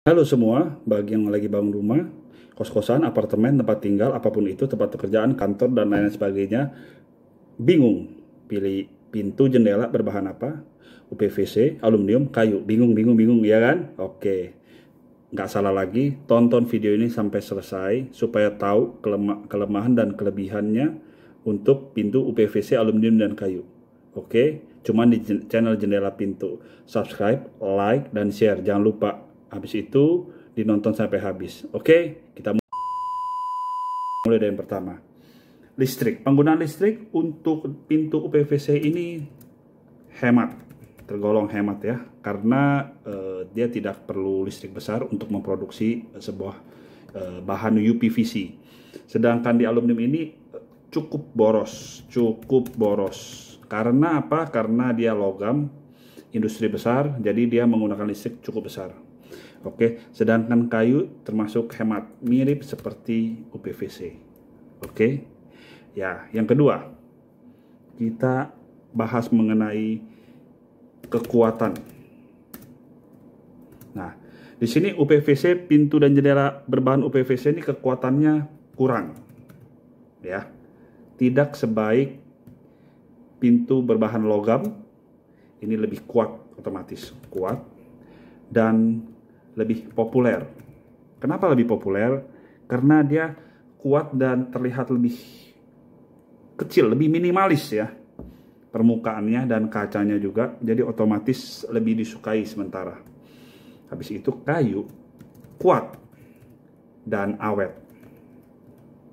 Halo semua, bagi yang lagi bangun rumah, kos-kosan, apartemen, tempat tinggal, apapun itu, tempat pekerjaan, kantor, dan lain sebagainya, bingung pilih pintu jendela berbahan apa? UPVC, aluminium, kayu, bingung, bingung, bingung, ya kan? Oke, nggak salah lagi, tonton video ini sampai selesai supaya tahu kelemahan dan kelebihannya untuk pintu UPVC, aluminium, dan kayu. Oke, cuman di channel Jendela Pintu. Subscribe, like, dan share. Jangan lupa. Habis itu dinonton sampai habis. Oke, kita mulai dari yang pertama. Listrik. Penggunaan listrik untuk pintu UPVC ini hemat, tergolong hemat ya, karena dia tidak perlu listrik besar untuk memproduksi sebuah bahan UPVC. Sedangkan di aluminium ini cukup boros. Karena apa? Karena dia logam, industri besar, jadi dia menggunakan listrik cukup besar. Oke, sedangkan kayu termasuk hemat, mirip seperti UPVC. Oke, ya, yang kedua kita bahas mengenai kekuatan. Nah, di sini UPVC, pintu dan jendela berbahan UPVC ini kekuatannya kurang, ya, tidak sebaik pintu berbahan logam. Ini lebih kuat, otomatis kuat dan lebih populer. Kenapa lebih populer? Karena dia kuat dan terlihat lebih kecil, lebih minimalis ya permukaannya dan kacanya juga, jadi otomatis lebih disukai sementara. Habis itu kayu kuat dan awet.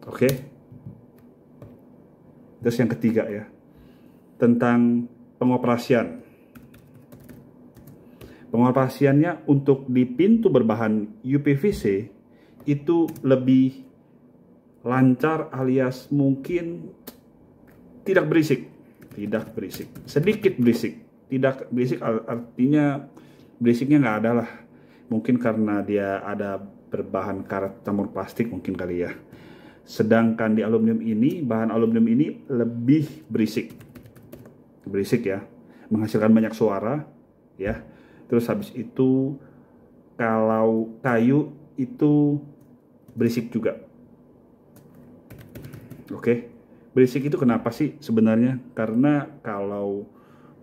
Oke. Terus yang ketiga ya, tentang pengoperasian. Pengoperasiannya untuk di pintu berbahan UPVC itu lebih lancar, alias mungkin tidak berisik, sedikit berisik. Tidak berisik artinya berisiknya nggak ada lah, mungkin karena dia ada berbahan karet campur plastik mungkin kali ya. Sedangkan di aluminium ini, bahan aluminium ini lebih berisik ya, menghasilkan banyak suara ya. Terus habis itu kalau kayu itu berisik juga. Oke. Berisik itu kenapa sih sebenarnya? Karena kalau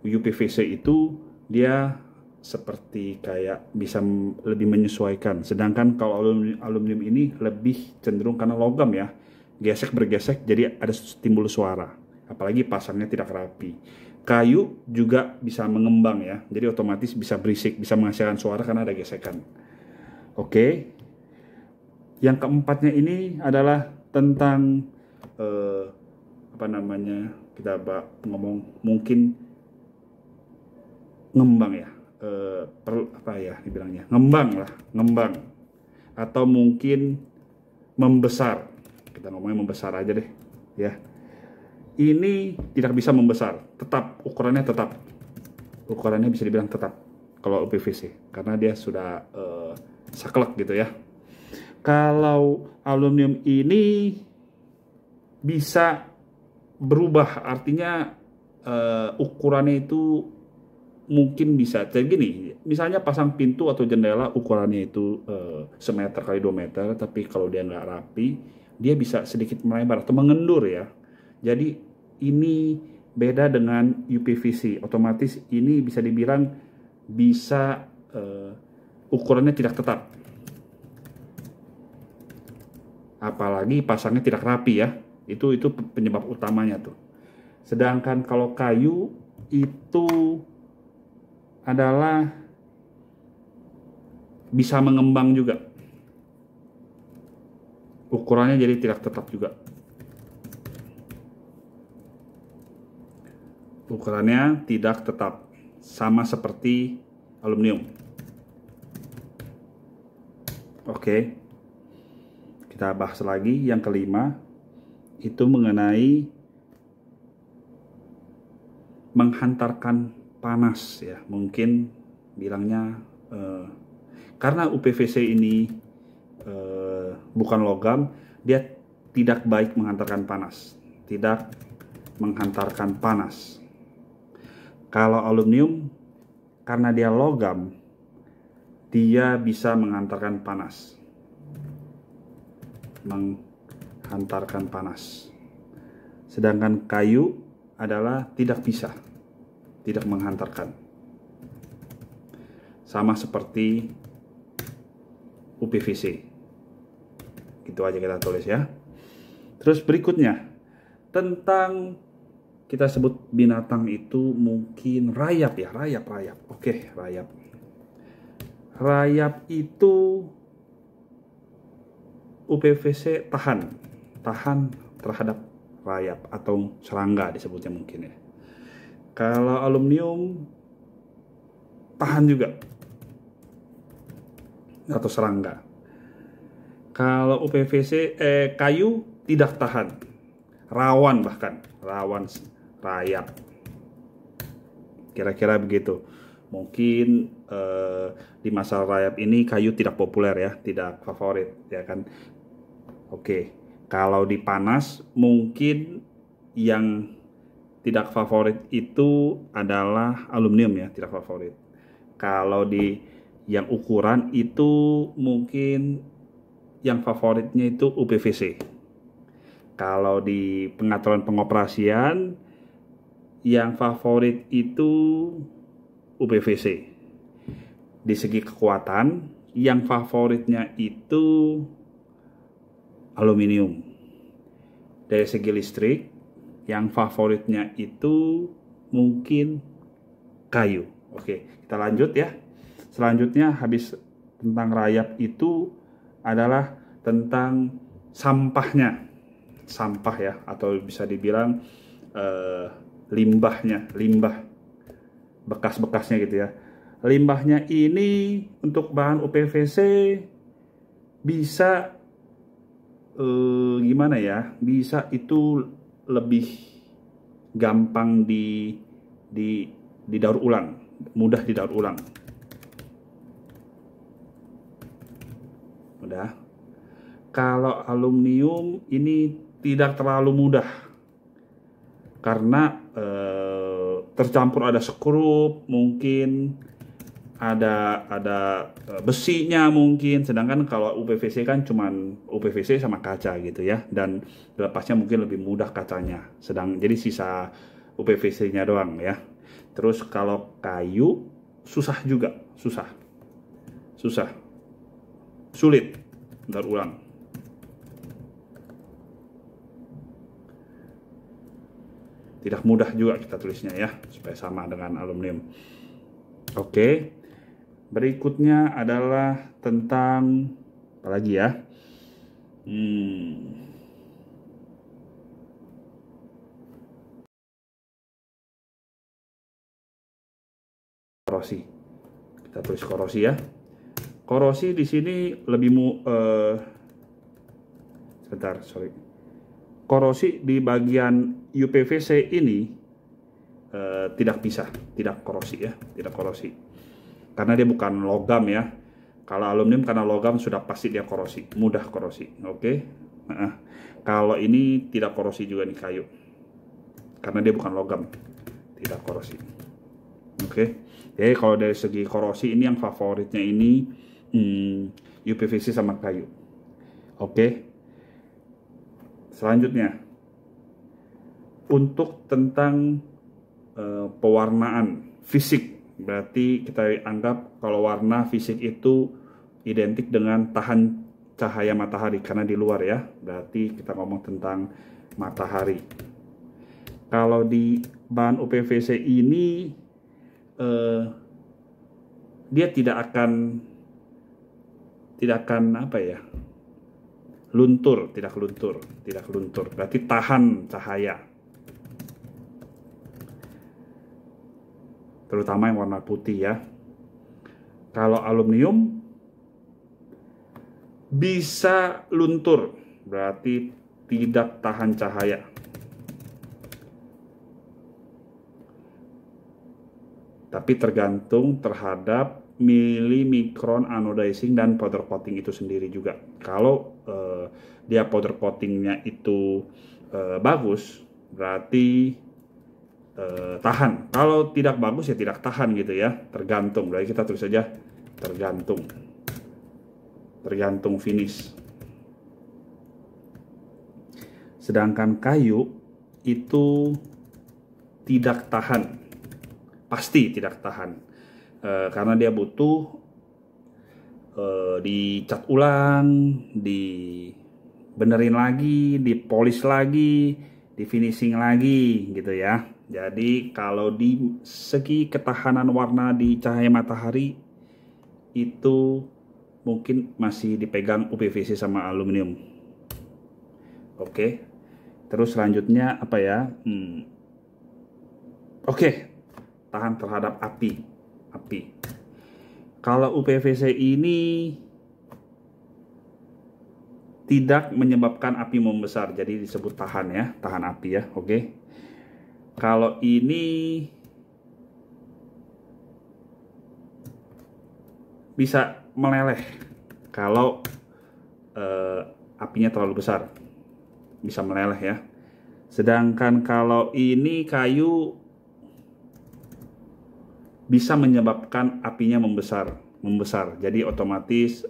UPVC itu dia seperti kayak bisa lebih menyesuaikan. Sedangkan kalau aluminium ini lebih cenderung karena logam ya, gesek bergesek, jadi ada timbul suara. Apalagi pasangnya tidak rapi. Kayu juga bisa mengembang ya, jadi otomatis bisa berisik, bisa menghasilkan suara karena ada gesekan. Oke. Yang keempatnya ini adalah tentang apa namanya, kita ngomong mungkin ngembang ya, apa ya dibilangnya, ngembang atau mungkin membesar. Kita ngomongnya membesar aja deh ya. Ini tidak bisa membesar, ukurannya bisa dibilang tetap kalau UPVC, karena dia sudah saklek gitu ya. Kalau aluminium ini bisa berubah, artinya ukurannya itu mungkin bisa kayak gini. Misalnya pasang pintu atau jendela ukurannya itu semeter kali 2 meter, tapi kalau dia nggak rapi, dia bisa sedikit melebar atau mengendur ya. Jadi ini beda dengan UPVC. Otomatis ini bisa dibilang bisa ukurannya tidak tetap. Apalagi pasangnya tidak rapi ya. Itu penyebab utamanya tuh. Sedangkan kalau kayu itu adalah bisa mengembang juga. Ukurannya jadi tidak tetap juga. Ukurannya tidak tetap, sama seperti aluminium. Oke. Kita bahas lagi yang kelima, itu mengenai menghantarkan panas ya, mungkin bilangnya karena UPVC ini bukan logam, dia tidak baik menghantarkan panas. Kalau aluminium karena dia logam, dia bisa menghantarkan panas. Menghantarkan panas. Sedangkan kayu adalah tidak bisa, tidak menghantarkan. Sama seperti UPVC. Gitu aja kita tulis ya. Terus berikutnya, tentang kita sebut binatang itu mungkin rayap ya, rayap. Oke, rayap. Rayap itu UPVC tahan terhadap rayap atau serangga disebutnya mungkin ya. Kalau aluminium tahan juga atau serangga. Kalau UPVC kayu tidak tahan, rawan rayap. Kira-kira begitu. Mungkin di masa rayap ini kayu tidak populer ya, tidak favorit ya kan. Oke, kalau di panas mungkin yang tidak favorit itu adalah aluminium ya, tidak favorit. Kalau di yang ukuran itu mungkin yang favoritnya itu UPVC. Kalau di pengaturan pengoperasian yang favorit itu UPVC. Di segi kekuatan yang favoritnya itu aluminium. Dari segi listrik yang favoritnya itu mungkin kayu. Oke, kita lanjut ya. Selanjutnya habis tentang rayap itu adalah tentang sampahnya. Sampah ya, atau bisa dibilang limbah bekas-bekasnya gitu ya. Limbahnya ini untuk bahan UPVC bisa gimana ya? Bisa itu lebih gampang didaur ulang, mudah didaur ulang. Mudah. Kalau aluminium ini tidak terlalu mudah karena tercampur ada sekrup, mungkin ada besinya mungkin. Sedangkan kalau UPVC kan cuman UPVC sama kaca gitu ya, dan lepasnya mungkin lebih mudah kacanya. Jadi sisa UPVC-nya doang ya. Terus kalau kayu susah juga, sulit daur ulang. Tidak mudah juga kita tulisnya ya, supaya sama dengan aluminium. Oke, berikutnya adalah tentang apa lagi ya? Korosi. Kita tulis korosi ya. Korosi di sini lebih Korosi di bagian UPVC ini tidak korosi ya, tidak korosi. Karena dia bukan logam ya. Kalau aluminium karena logam sudah pasti dia korosi, mudah korosi. Oke. Kalau ini tidak korosi juga nih kayu. Karena dia bukan logam, tidak korosi. Oke. Jadi kalau dari segi korosi ini yang favoritnya ini UPVC sama kayu. Oke. Selanjutnya, untuk tentang pewarnaan fisik, berarti kita anggap kalau warna fisik itu identik dengan tahan cahaya matahari karena di luar ya. Berarti kita ngomong tentang matahari. Kalau di bahan UPVC ini dia tidak akan apa ya? Tidak luntur. Berarti tahan cahaya. Terutama yang warna putih ya. Kalau aluminium bisa luntur, berarti tidak tahan cahaya. Tapi tergantung terhadap milimikron anodizing dan powder coating itu sendiri juga. Kalau dia powder coatingnya itu bagus, berarti tahan. Kalau tidak bagus ya tidak tahan gitu ya, tergantung. Berarti kita tulis saja tergantung finish. Sedangkan kayu itu tidak tahan, pasti tidak tahan, karena dia butuh dicat ulang, dibenerin lagi, dipolis lagi, di finishing lagi gitu ya. Jadi kalau di segi ketahanan warna di cahaya matahari itu mungkin masih dipegang UPVC sama aluminium. Oke. Terus selanjutnya apa ya? Oke. Tahan terhadap api. Kalau UPVC ini tidak menyebabkan api membesar, jadi disebut tahan ya, tahan api ya. Oke. Kalau ini bisa meleleh kalau apinya terlalu besar, bisa meleleh ya. Sedangkan kalau ini kayu bisa menyebabkan apinya membesar. Jadi otomatis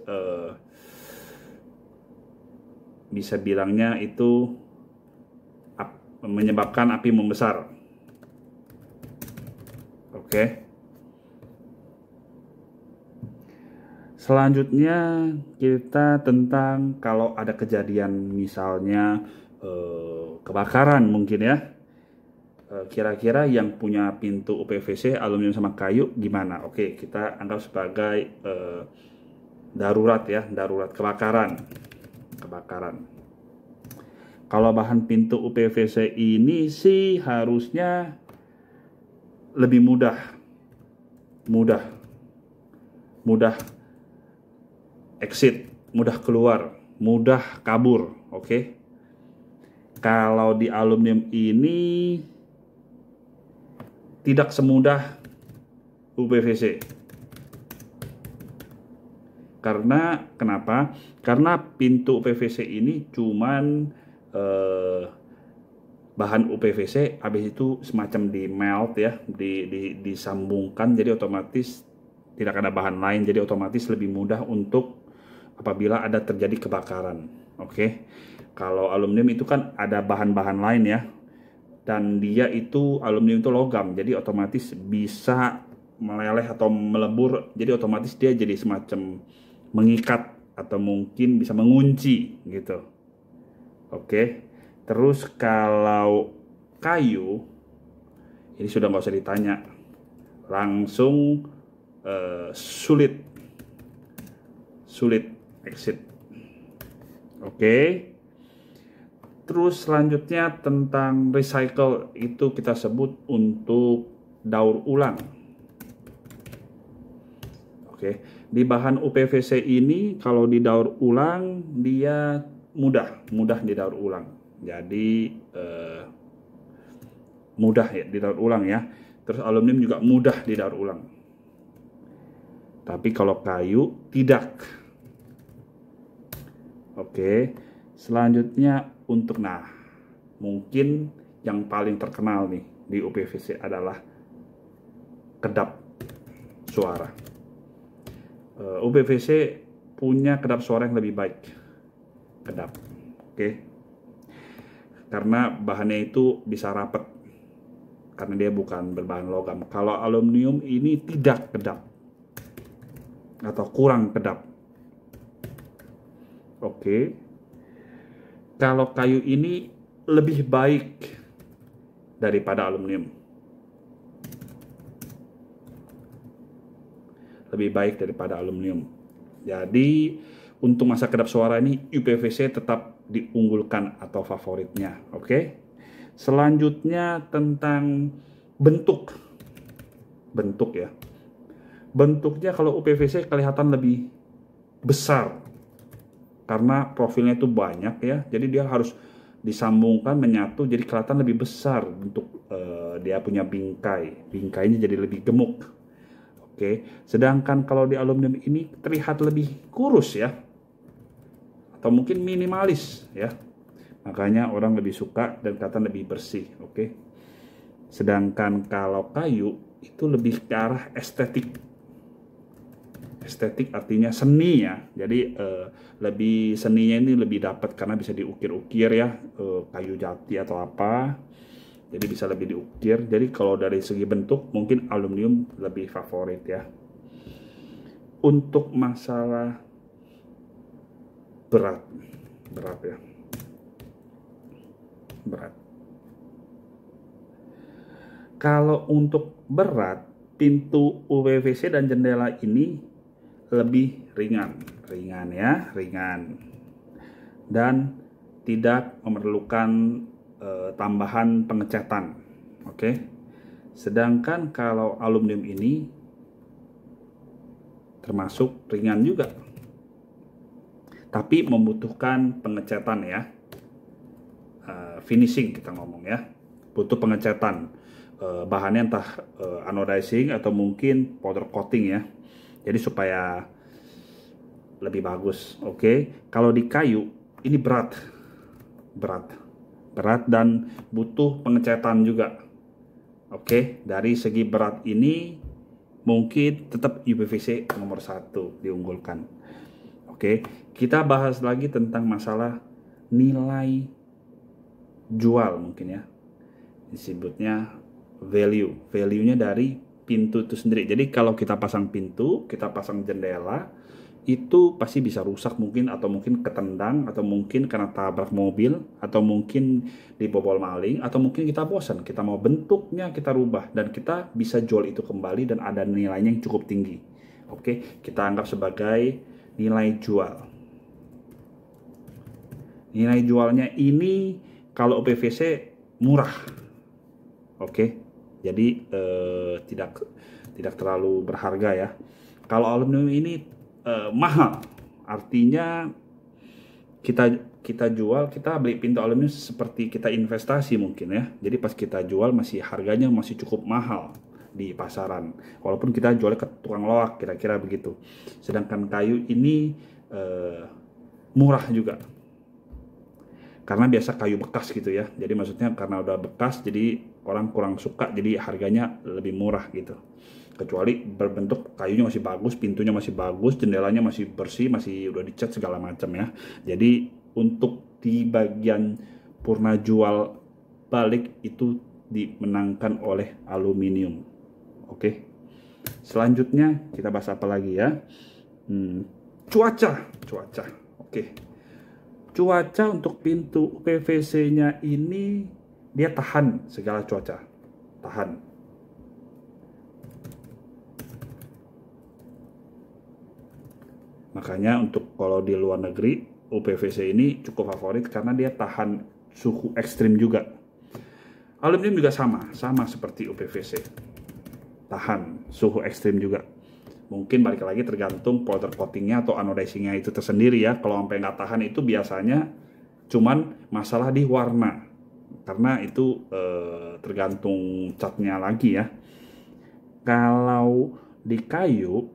bisa bilangnya itu menyebabkan api membesar. Oke. Selanjutnya kita tentang kalau ada kejadian misalnya kebakaran mungkin ya. Kira-kira yang punya pintu UPVC aluminium sama kayu gimana? Oke, kita anggap sebagai darurat ya, darurat kebakaran. Kalau bahan pintu UPVC ini sih harusnya lebih mudah exit, mudah keluar, mudah kabur. Oke. Kalau di aluminium ini tidak semudah UPVC. Karena kenapa? Karena pintu UPVC ini cuman bahan UPVC habis itu semacam di melt ya, disambungkan, jadi otomatis tidak ada bahan lain, jadi otomatis lebih mudah untuk apabila ada terjadi kebakaran. Oke. Kalau aluminium itu kan ada bahan-bahan lain ya. Dan dia itu aluminium itu logam, jadi otomatis bisa meleleh atau melebur, jadi otomatis dia jadi semacam mengikat atau mungkin bisa mengunci gitu. Oke. Terus kalau kayu ini sudah nggak usah ditanya, langsung sulit exit. Oke. Terus selanjutnya tentang recycle, itu kita sebut untuk daur ulang. Oke, di bahan UPVC ini kalau didaur ulang dia mudah didaur ulang. Jadi mudah ya didaur ulang ya. Terus aluminium juga mudah didaur ulang. Tapi kalau kayu tidak. Oke, selanjutnya untuk mungkin yang paling terkenal nih di UPVC adalah kedap suara. UPVC punya kedap suara yang lebih baik. Kedap. Oke. Karena bahannya itu bisa rapat. Karena dia bukan berbahan logam. Kalau aluminium ini tidak kedap. Atau kurang kedap. Oke. Kalau kayu ini lebih baik daripada aluminium. Lebih baik daripada aluminium. Jadi untuk masa kedap suara ini UPVC tetap diunggulkan atau favoritnya. Oke. Selanjutnya tentang bentuk ya. Bentuknya kalau UPVC kelihatan lebih besar. Karena profilnya itu banyak ya, jadi dia harus disambungkan, menyatu, jadi kelihatan lebih besar untuk dia punya bingkainya jadi lebih gemuk. Oke, sedangkan kalau di aluminium ini terlihat lebih kurus ya, atau mungkin minimalis ya, makanya orang lebih suka dan kelihatan lebih bersih. Oke, sedangkan kalau kayu itu lebih ke arah estetik. estetik artinya seni ya. Jadi lebih seninya ini lebih dapat karena bisa diukir-ukir ya, kayu jati atau apa. Jadi bisa lebih diukir. Jadi kalau dari segi bentuk mungkin aluminium lebih favorit ya. Untuk masalah berat ya. Berat. Kalau untuk berat, pintu UPVC dan jendela ini lebih ringan ya, dan tidak memerlukan tambahan pengecatan. Oke. Sedangkan kalau aluminium ini termasuk ringan juga, tapi membutuhkan pengecatan ya, finishing kita ngomong ya, butuh pengecatan, bahannya entah anodizing atau mungkin powder coating ya, jadi supaya lebih bagus. Oke. Kalau di kayu ini berat dan butuh pengecatan juga. Oke. Dari segi berat ini mungkin tetap UPVC nomor 1 diunggulkan. Oke. Kita bahas lagi tentang masalah nilai jual mungkin ya, disebutnya value-nya dari pintu itu sendiri. Jadi kalau kita pasang pintu, kita pasang jendela, itu pasti bisa rusak mungkin, atau mungkin ketendang, atau mungkin karena tabrak mobil, atau mungkin dibobol maling, atau mungkin kita bosan, kita mau bentuknya kita rubah, dan kita bisa jual itu kembali dan ada nilainya yang cukup tinggi. Oke, kita anggap sebagai nilai jual. Nilai jualnya ini kalau UPVC murah. Oke. Jadi tidak terlalu berharga ya. Kalau aluminium ini mahal, artinya kita jual, kita beli pintu aluminium seperti kita investasi mungkin ya. Jadi pas kita jual harganya masih cukup mahal di pasaran, walaupun kita jualnya ke tukang loak, kira-kira begitu. Sedangkan kayu ini murah juga, karena biasa kayu bekas gitu ya. Jadi maksudnya karena udah bekas, jadi orang kurang suka, jadi harganya lebih murah gitu. Kecuali berbentuk kayunya masih bagus, pintunya masih bagus, jendelanya masih bersih, masih udah dicat segala macam ya. Jadi untuk di bagian purna jual balik itu dimenangkan oleh aluminium. Oke. Selanjutnya kita bahas apa lagi ya? Cuaca. Oke. Cuaca untuk pintu PVC-nya ini dia tahan segala cuaca. Tahan. Makanya untuk kalau di luar negeri, UPVC ini cukup favorit karena dia tahan suhu ekstrim juga. Aluminium juga sama seperti UPVC. Tahan suhu ekstrim juga. Mungkin balik lagi tergantung powder coatingnya atau anodizingnya itu tersendiri ya. Kalau sampai nggak tahan itu biasanya cuman masalah di warna, karena itu tergantung catnya lagi ya. Kalau di kayu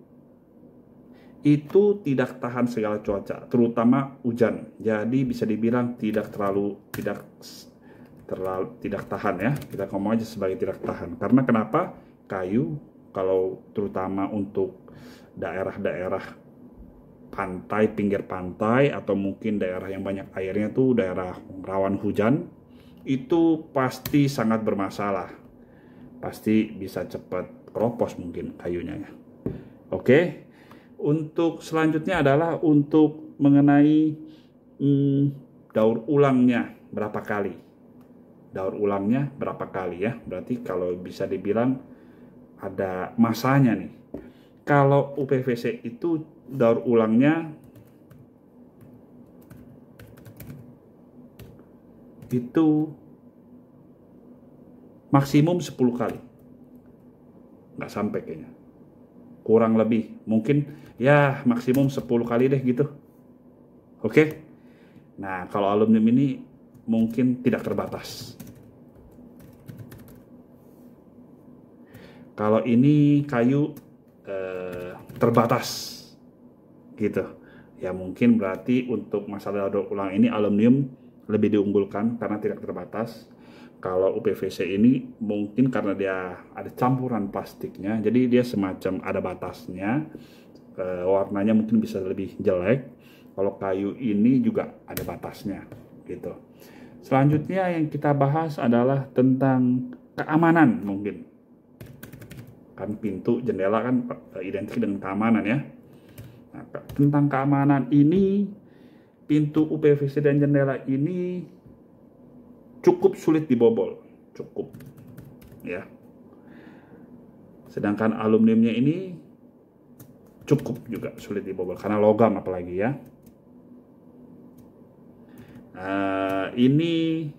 itu tidak tahan segala cuaca, terutama hujan. Jadi bisa dibilang tidak tahan ya. Kita ngomong aja sebagai tidak tahan. Karena kenapa? Kayu kalau terutama untuk daerah-daerah pantai, pinggir pantai, atau mungkin daerah yang banyak airnya tuh daerah rawan hujan, itu pasti sangat bermasalah. Pasti bisa cepat keropos mungkin kayunya ya. Oke. Untuk selanjutnya adalah untuk mengenai daur ulangnya berapa kali. Daur ulangnya berapa kali ya. Berarti kalau bisa dibilang ada masanya nih. Kalau UPVC itu daur ulangnya itu maksimum 10 kali. Nggak sampai kayaknya. Kurang lebih. Mungkin ya maksimum 10 kali deh gitu. Oke. Nah, kalau aluminium ini mungkin tidak terbatas. Kalau ini kayu terbatas gitu ya. Mungkin berarti untuk masalah daur ulang ini aluminium lebih diunggulkan karena tidak terbatas. Kalau UPVC ini mungkin karena dia ada campuran plastiknya, jadi dia semacam ada batasnya. warnanya mungkin bisa lebih jelek. Kalau kayu ini juga ada batasnya gitu. Selanjutnya yang kita bahas adalah tentang keamanan mungkin. Kan pintu, jendela kan identik dengan keamanan ya. Nah, tentang keamanan ini, pintu UPVC dan jendela ini cukup sulit dibobol, cukup ya. Sedangkan aluminiumnya ini cukup juga sulit dibobol karena logam apalagi ya. Ini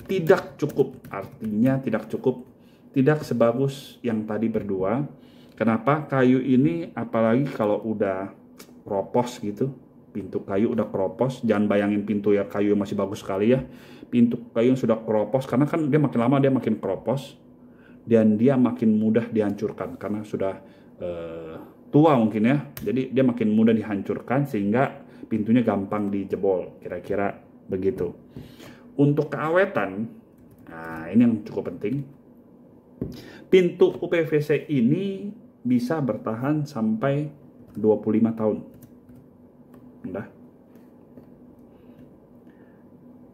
tidak cukup, artinya tidak sebagus yang tadi berdua. Kenapa? Kayu ini apalagi kalau udah keropos gitu, pintu kayu udah keropos, jangan bayangin pintu ya kayu yang masih bagus sekali ya. Pintu kayu yang sudah keropos, karena kan dia makin lama dia makin keropos dan dia makin mudah dihancurkan karena sudah tua mungkin ya. Jadi dia makin mudah dihancurkan sehingga pintunya gampang dijebol, kira-kira begitu. Untuk keawetan, nah ini yang cukup penting. Pintu UPVC ini bisa bertahan sampai 25 tahun. Udah.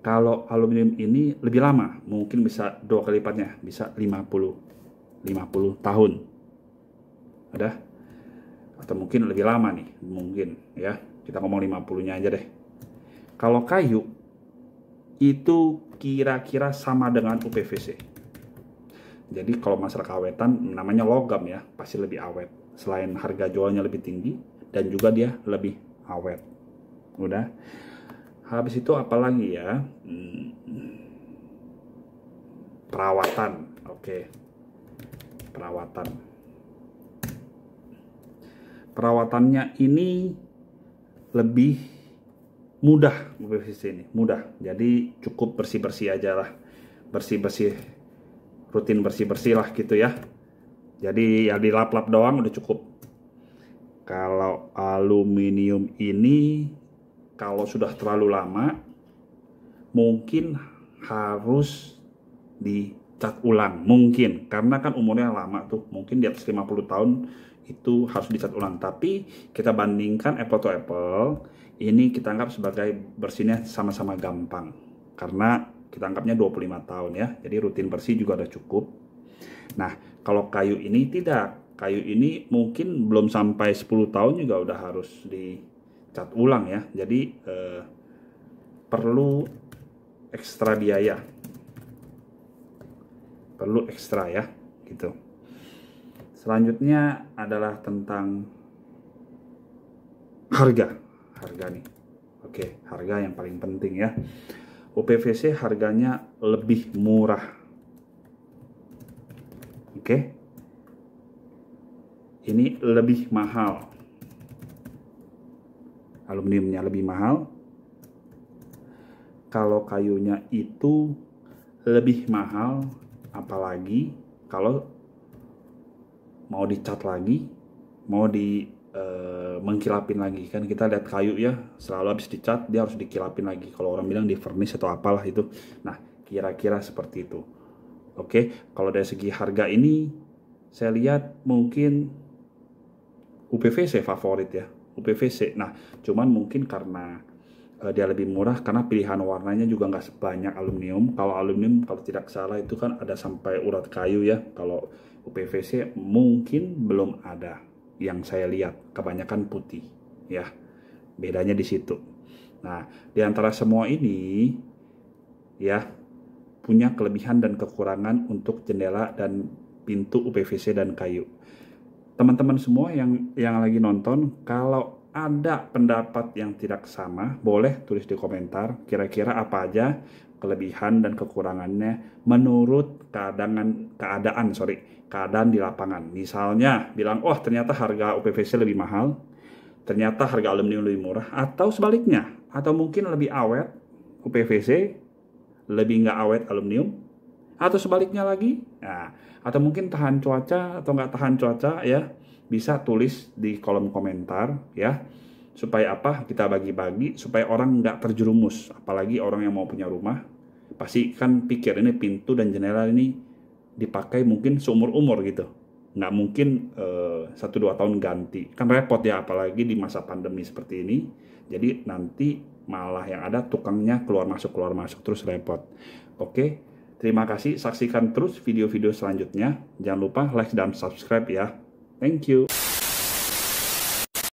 Kalau aluminium ini lebih lama, mungkin bisa 2 kali lipatnya, bisa 50 tahun. Ada? Atau mungkin lebih lama nih, mungkin ya. Kita ngomong 50-nya aja deh. Kalau kayu itu kira-kira sama dengan UPVC. Jadi kalau masalah keawetan, namanya logam ya, pasti lebih awet. Selain harga jualnya lebih tinggi dan juga dia lebih awet. Udah. Habis itu apalagi ya? Perawatan. Oke. Perawatan. Perawatannya ini lebih mudah UPVC ini, mudah. Jadi cukup bersih-bersih aja lah. Bersih-bersih, rutin bersih-bersih lah gitu ya. Jadi ya dilap-lap doang udah cukup. Kalau aluminium ini, kalau sudah terlalu lama, mungkin harus dicat ulang. Mungkin, karena kan umurnya lama tuh. Mungkin di atas 50 tahun itu harus dicat ulang. Tapi kita bandingkan apple to apple, ini kita anggap sebagai bersihnya sama-sama gampang. Karena kita anggapnya 25 tahun ya. Jadi rutin bersih juga udah cukup. Nah, kalau kayu ini tidak. Kayu ini mungkin belum sampai 10 tahun juga udah harus dicat ulang ya. Jadi perlu ekstra biaya. Perlu ekstra ya, gitu. Selanjutnya adalah tentang harga. Harga nih. Oke, harga yang paling penting ya. UPVC harganya lebih murah. Oke. Ini lebih mahal. Aluminiumnya lebih mahal. Kalau kayunya itu lebih mahal, apalagi kalau mau dicat lagi, mau mengkilapin lagi. Kan kita lihat kayu ya, selalu habis dicat dia harus dikilapin lagi. Kalau orang bilang di furnace atau apalah itu. Nah, kira-kira seperti itu. Oke, kalau dari segi harga ini saya lihat mungkin UPVC favorit ya, UPVC. Nah, cuman mungkin karena dia lebih murah, karena pilihan warnanya juga nggak sebanyak aluminium. Kalau aluminium kalau tidak salah itu kan ada sampai urat kayu ya. Kalau UPVC mungkin belum ada yang saya lihat, kebanyakan putih ya. Bedanya di situ. Nah, di antara semua ini ya punya kelebihan dan kekurangan untuk jendela dan pintu UPVC dan kayu. Teman-teman semua yang lagi nonton, kalau ada pendapat yang tidak sama, boleh tulis di komentar kira-kira apa aja kelebihan dan kekurangannya menurut keadaan di lapangan. Misalnya bilang, oh ternyata harga UPVC lebih mahal, ternyata harga aluminium lebih murah, atau sebaliknya, atau mungkin lebih awet UPVC, lebih nggak awet aluminium, atau sebaliknya lagi. Nah, atau mungkin tahan cuaca atau nggak tahan cuaca ya, bisa tulis di kolom komentar ya, supaya apa, kita bagi-bagi supaya orang nggak terjerumus. Apalagi orang yang mau punya rumah pasti kan pikir ini pintu dan jendela ini dipakai mungkin seumur-umur gitu. nggak mungkin 1-2 tahun ganti, kan repot ya, apalagi di masa pandemi seperti ini. Jadi nanti malah yang ada tukangnya keluar masuk terus repot. Oke, terima kasih, saksikan terus video-video selanjutnya. Jangan lupa like dan subscribe ya. Thank you.